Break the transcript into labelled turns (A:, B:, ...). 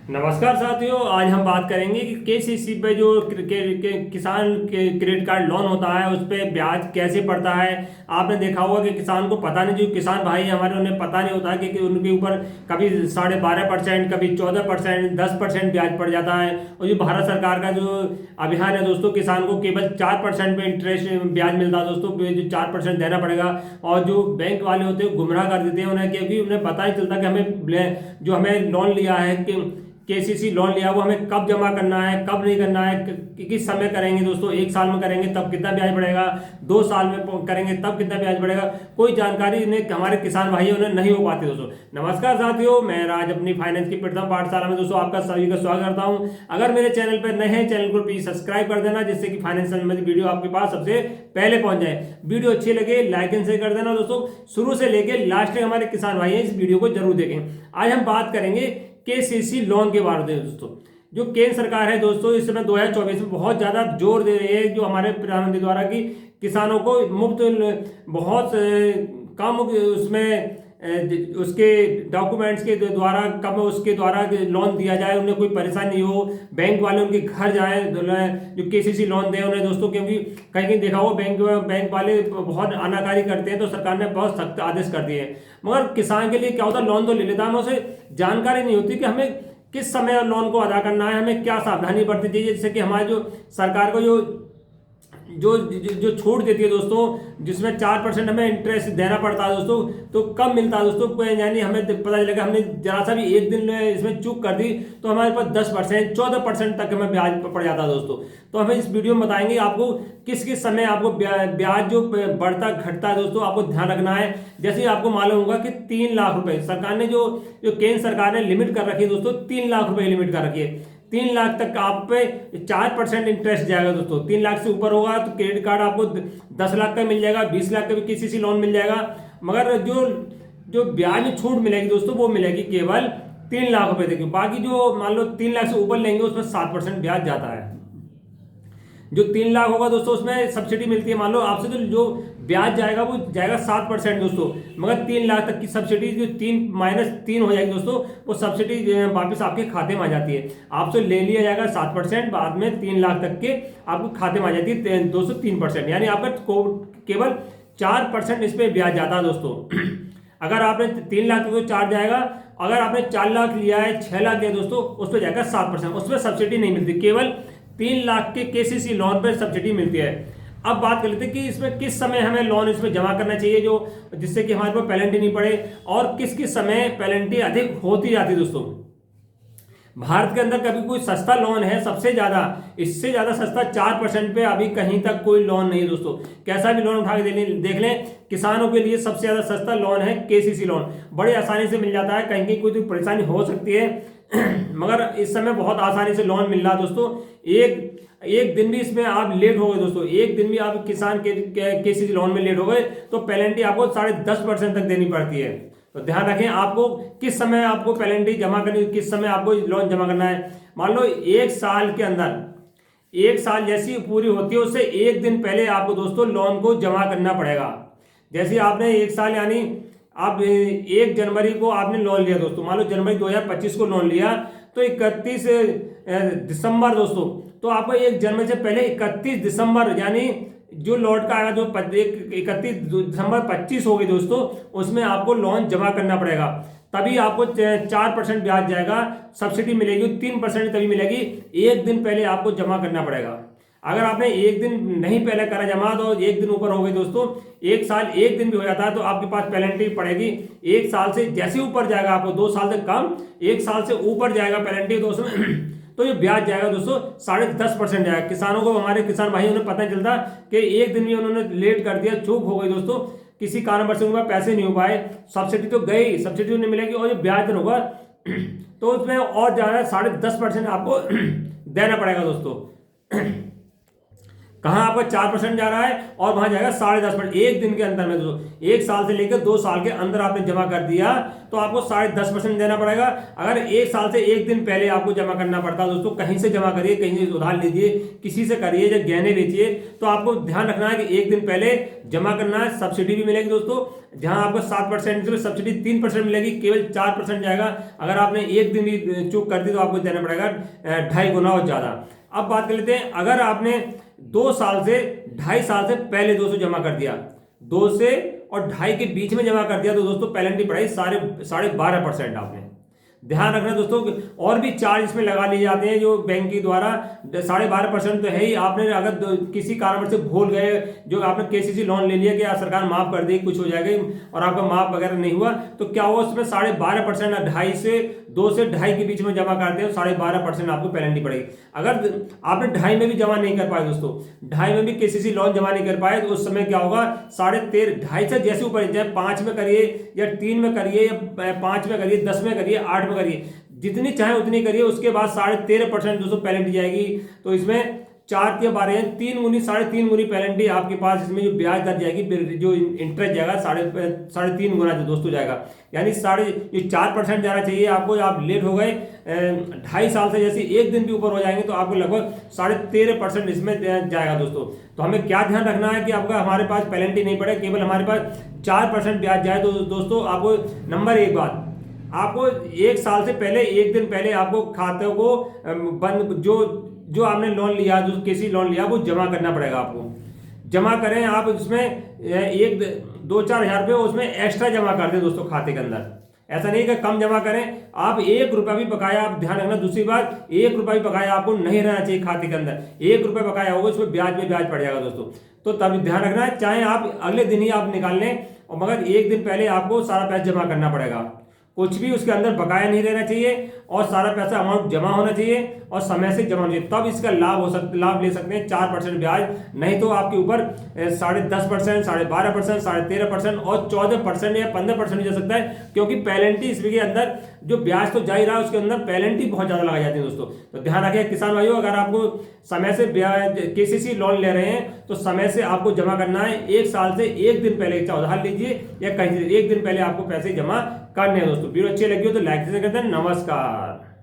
A: नमस्कार साथियों, आज हम बात करेंगे कि केसीसी पे जो किसान के क्रेडिट कार्ड लोन होता है उस पे ब्याज कैसे पड़ता है। आपने देखा होगा कि किसान को पता नहीं, जो किसान भाई हमारे उन्हें पता नहीं होता कि उनके ऊपर कभी 12.5%, कभी 14%, 10% ब्याज पड़ जाता है। और जो भारत सरकार का जो अभियान है दोस्तों, किसान को केवल 4% पे इंटरेस्ट ब्याज मिलता है दोस्तों, जो 4% देना पड़ेगा। और जो बैंक वाले होते हैं गुमराह कर देते हैं उन्हें, क्योंकि उन्हें पता नहीं चलता कि जो हमें लोन लिया है कि केसीसी लोन लिया वो हमें कब जमा करना है, कब नहीं करना है, किस समय करेंगे दोस्तों। 1 साल में करेंगे तब कितना ब्याज बढ़ेगा, 2 साल में करेंगे तब कितना ब्याज बढ़ेगा, कोई जानकारी इन्हें हमारे किसान भाई उन्हें नहीं हो पाती दोस्तों। नमस्कार साथियों, मैं राज अपनी फाइनेंस की प्रथम पाठशाला में दोस्तों आपका सभी का स्वागत करता हूं। अगर मेरे चैनल पर नए हैं, चैनल को प्लीज सब्सक्राइब कर देना, जिससे कि फाइनेंस संबंधित वीडियो आपके पास सबसे पहले पहुंच जाए। वीडियो अच्छी लगे लाइक एंड शेयर कर देना दोस्तों। शुरू से लेकर लास्ट तक हमारे किसान भाई हैं, इस वीडियो को जरूर देखें। आज हम बात करेंगे केसीसी लोन के बारे में दोस्तों। जो केंद्र सरकार है दोस्तों, इस समय 2024 में बहुत ज्यादा जोर दे रही है, जो हमारे प्रधानमंत्री द्वारा कि किसानों को मुफ्त बहुत कम उसमें उसके डॉक्यूमेंट्स के द्वारा कम उसके द्वारा लोन दिया जाए, उन्हें कोई परेशानी हो, बैंक वाले उनके घर जाए जो केसीसी लोन दे उन्हें दोस्तों। क्योंकि कहीं कहीं देखा हो बैंक वाले बहुत अनाकारी करते हैं, तो सरकार ने बहुत सख्त आदेश कर दिए हैं। मगर किसान के लिए क्या होता है, लोन तो ले लेता है, हमें उसे जानकारी नहीं होती कि हमें किस समय लोन को अदा करना है, हमें क्या सावधानी बरतनी चाहिए, जिससे कि हमारे जो सरकार को जो जो छूट देती है दोस्तों, जिसमें 4% हमें इंटरेस्ट देना पड़ता है दोस्तों, तो कब मिलता है दोस्तों। यानी हमें पता चलेगा हमने जरा सा भी एक दिन इसमें चूक कर दी तो हमारे पास 10%, 14% तक हमें ब्याज पड़ जाता है दोस्तों। तो हमें इस वीडियो में बताएंगे आपको किस किस समय आपको ब्याज जो बढ़ता घटता है दोस्तों, आपको ध्यान रखना है। जैसे आपको मालूम होगा कि 3 लाख रुपए सरकार ने जो केंद्र सरकार ने लिमिट कर रखी है दोस्तों, 3 लाख रुपए लिमिट कर रखी है। 3 लाख तक आप पे 4% इंटरेस्ट जाएगा दोस्तों। 3 लाख से ऊपर होगा तो क्रेडिट कार्ड आपको 10 लाख का मिल जाएगा, 20 लाख का भी किसी से लोन मिल जाएगा। मगर जो जो ब्याज में छूट मिलेगी दोस्तों, वो मिलेगी केवल 3 लाख रुपए तक। बाकी जो मान लो 3 लाख से ऊपर लेंगे उसमें 7% ब्याज जाता है। जो 3 लाख होगा दोस्तों उसमें सब्सिडी मिलती है। मान लो आपसे तो जो ब्याज जाएगा वो जाएगा 7% दोस्तों, मगर 3 लाख तक की सब्सिडी जो 3 हो जाएगी दोस्तों, वो सब्सिडी वापस आपके खाते में आ जाती है। आपसे ले लिया जाएगा 7%, बाद में 3 लाख तक के आपको खाते में आ जाती है दोस्तों 3%, यानी आपका केवल 4% इस पर ब्याज जाता है दोस्तों। अगर आपने 3 लाख तो 4 जाएगा, अगर आपने 4 लाख लिया है, 6 लाख लिया दोस्तों, उस पर जाएगा 7%। उसमें सब्सिडी नहीं मिलती, केवल 3 लाख के केसीसी लोन पर सब्सिडी मिलती है। अब बात कर लेते हैं कि इसमें किस समय हमें लोन इसमें जमा करना चाहिए, जो जिससे कि हमारे पास पेनल्टी नहीं पड़े, और किस किस समय पेनल्टी अधिक होती जाती है दोस्तों। भारत के अंदर कभी कोई सस्ता लोन है, सबसे ज्यादा इससे ज्यादा सस्ता 4% पे अभी कहीं तक कोई लोन नहीं है दोस्तों। कैसा भी लोन उठा के देख लें, किसानों के लिए सबसे ज्यादा सस्ता लोन है केसीसी लोन। बड़े आसानी से मिल जाता है, कहीं कहीं कोई तो परेशानी हो सकती है मगर इस समय बहुत आसानी से लोन मिल रहा है दोस्तों। एक दिन भी इसमें आप लेट हो गए दोस्तों, एक दिन भी आप किसान के केसीसी लोन में लेट हो गए तो पेनल्टी आपको 10.5% तक देनी पड़ती है। तो ध्यान रखें आपको किस समय आपको पेनल्टी जमा करनी, किस समय आपको लोन जमा करना है। मान लो 1 साल के अंदर, 1 साल जैसी पूरी होती है उससे 1 दिन पहले आपको दोस्तों लोन को जमा करना पड़ेगा। जैसे आपने 1 साल यानी आप 1 जनवरी को आपने लोन लिया दोस्तों, मान लो जनवरी 2025 को लोन लिया, तो 31 दिसंबर दोस्तों, तो आपको 1 जनवरी से पहले 31 दिसंबर यानी जो लौट का आएगा, जो 31 दिसंबर 25 होगी दोस्तों, उसमें आपको लोन जमा करना पड़ेगा। तभी आपको 4% ब्याज जाएगा, सब्सिडी मिलेगी 3% तभी मिलेगी। 1 दिन पहले आपको जमा करना पड़ेगा। अगर आपने 1 दिन नहीं पहले करा जमा तो 1 दिन ऊपर हो गई दोस्तों, 1 साल 1 दिन भी हो जाता है तो आपके पास पेनल्टी पड़ेगी। 1 साल से जैसे ऊपर जाएगा, आपको 2 साल से कम, 1 साल से ऊपर जाएगा पेनल्टी दोस्तों तो ये ब्याज जाएगा दोस्तों 10.5% जाएगा। किसानों को, हमारे किसान भाई उन्हें पता नहीं चलता कि 1 दिन भी उन्होंने लेट कर दिया, चूक हो गई दोस्तों, किसी कारणवश उनके पास पैसे नहीं हो पाए, सब्सिडी तो गई, सब्सिडी नहीं मिलेगी, और जो ब्याज दर होगा तो उसमें और ज्यादा 10.5% आपको देना पड़ेगा दोस्तों। कहाँ आपका 4% जा रहा है और वहां जाएगा 10.5%। एक दिन के अंदर में दोस्तों, 1 साल से लेकर 2 साल के अंदर आपने जमा कर दिया तो आपको 10.5% देना पड़ेगा। अगर 1 साल से 1 दिन पहले आपको जमा करना पड़ता है दोस्तों, कहीं से जमा करिए, कहीं से उधार लीजिए, किसी से करिए या गहने बेचिए, तो आपको ध्यान रखना है कि 1 दिन पहले जमा करना है। सब्सिडी भी मिलेगी दोस्तों, जहां आपको 7% में सब्सिडी 3% मिलेगी, केवल 4% जाएगा। अगर आपने 1 दिन भी चूक कर दी तो आपको देना पड़ेगा 2.5 गुना और ज्यादा। अब बात कर लेते हैं, अगर आपने 2 साल से 2.5 साल से पहले दोस्तों जमा कर दिया, 2 से और 2.5 के बीच में जमा कर दिया, तो दोस्तों पेनल्टी पड़ेगी 12.5% आपने। ध्यान रखना दोस्तों, और भी चार्ज इसमें लगा लिए जाते हैं जो बैंक के द्वारा। 12.5% तो है ही। आपने अगर किसी कारण से भूल गए, जो आपने केसीसी लोन ले लिया कि यार सरकार माफ कर देगी, कुछ हो जाएगा, और आपका माफ वगैरह नहीं हुआ, तो क्या हुआ उसमें 12.5%, 2 से 2.5 के बीच में जमा करते हैं, 12.5% आपको पेनल्टी पड़ेगी। अगर आपने 2.5 में भी जमा नहीं कर पाए दोस्तों, 2.5 में भी केसीसी लोन जमा नहीं कर पाए, तो उस समय क्या होगा, 13.5, 2.5 से जैसे ऊपर, चाहे 5 में करिए या 3 में करिए या 5 में करिए, 10 में करिए, 8 में करिए, जितनी चाहे उतनी करिए, उसके बाद 13.5% दोस्तों पेनल्टी जाएगी। तो इसमें 4 या 12 3 गुनी 3.5 गुनी पेनल्टी आपके पास, इसमें जो ब्याज दर जाएगी, जो इंटरेस्ट जाएगा 3.5 गुना जो दोस्तों जाएगा। यानी 4% जाना चाहिए आपको, आप लेट हो गए 2.5 साल से, जैसे 1 दिन भी ऊपर हो जाएंगे तो आपको लगभग 13.5% इसमें जाएगा दोस्तों। तो हमें क्या ध्यान रखना है कि आपका हमारे पास पेनल्टी नहीं पड़े, केवल हमारे पास 4% ब्याज जाए। तो दोस्तों आपको नंबर 1 बात, आपको 1 साल से पहले, 1 दिन पहले आपको खाते को बंद, जो आपने लोन लिया, जो किसी लोन लिया, वो जमा करना पड़ेगा। आपको जमा करें, आप उसमें 1-2-4 हज़ार रुपये उसमें एक्स्ट्रा जमा कर दें दोस्तों खाते के अंदर। ऐसा नहीं कि कम जमा करें, आप 1 रुपया भी बकाया, आप ध्यान रखना। दूसरी बात, 1 रुपया भी बकाया आपको नहीं रहना चाहिए खाते के अंदर। 1 रुपया बकाया होगा, उसमें ब्याज पे ब्याज पड़ जाएगा दोस्तों। तो तब ध्यान रखना है, चाहे आप अगले दिन ही आप निकाल लें, और मगर 1 दिन पहले आपको सारा पैसा जमा करना पड़ेगा। कुछ भी उसके अंदर बकाया नहीं रहना चाहिए, और सारा पैसा अमाउंट जमा होना चाहिए और समय से जमा होना चाहिए, तब इसका लाभ ले सकते हैं 4% ब्याज। नहीं तो आपके ऊपर 10.5%, 12.5%, 13.5% और 14% या 15% जा सकता है, क्योंकि पेनल्टी इसके अंदर जो ब्याज तो जा ही रहा है, उसके अंदर पेनल्टी बहुत ज्यादा लगाई जाती है दोस्तों। तो ध्यान रखिए किसान भाइयों, अगर आपको समय से ब्याज केसीसी लोन ले रहे हैं तो समय से आपको जमा करना है। 1 साल से 1 दिन पहले उधार लीजिए या कहीं 1 दिन पहले आपको पैसे जमा करने हैं दोस्तों। वीडियो अच्छी लगी हो तो लाइक करते हैं। नमस्कार।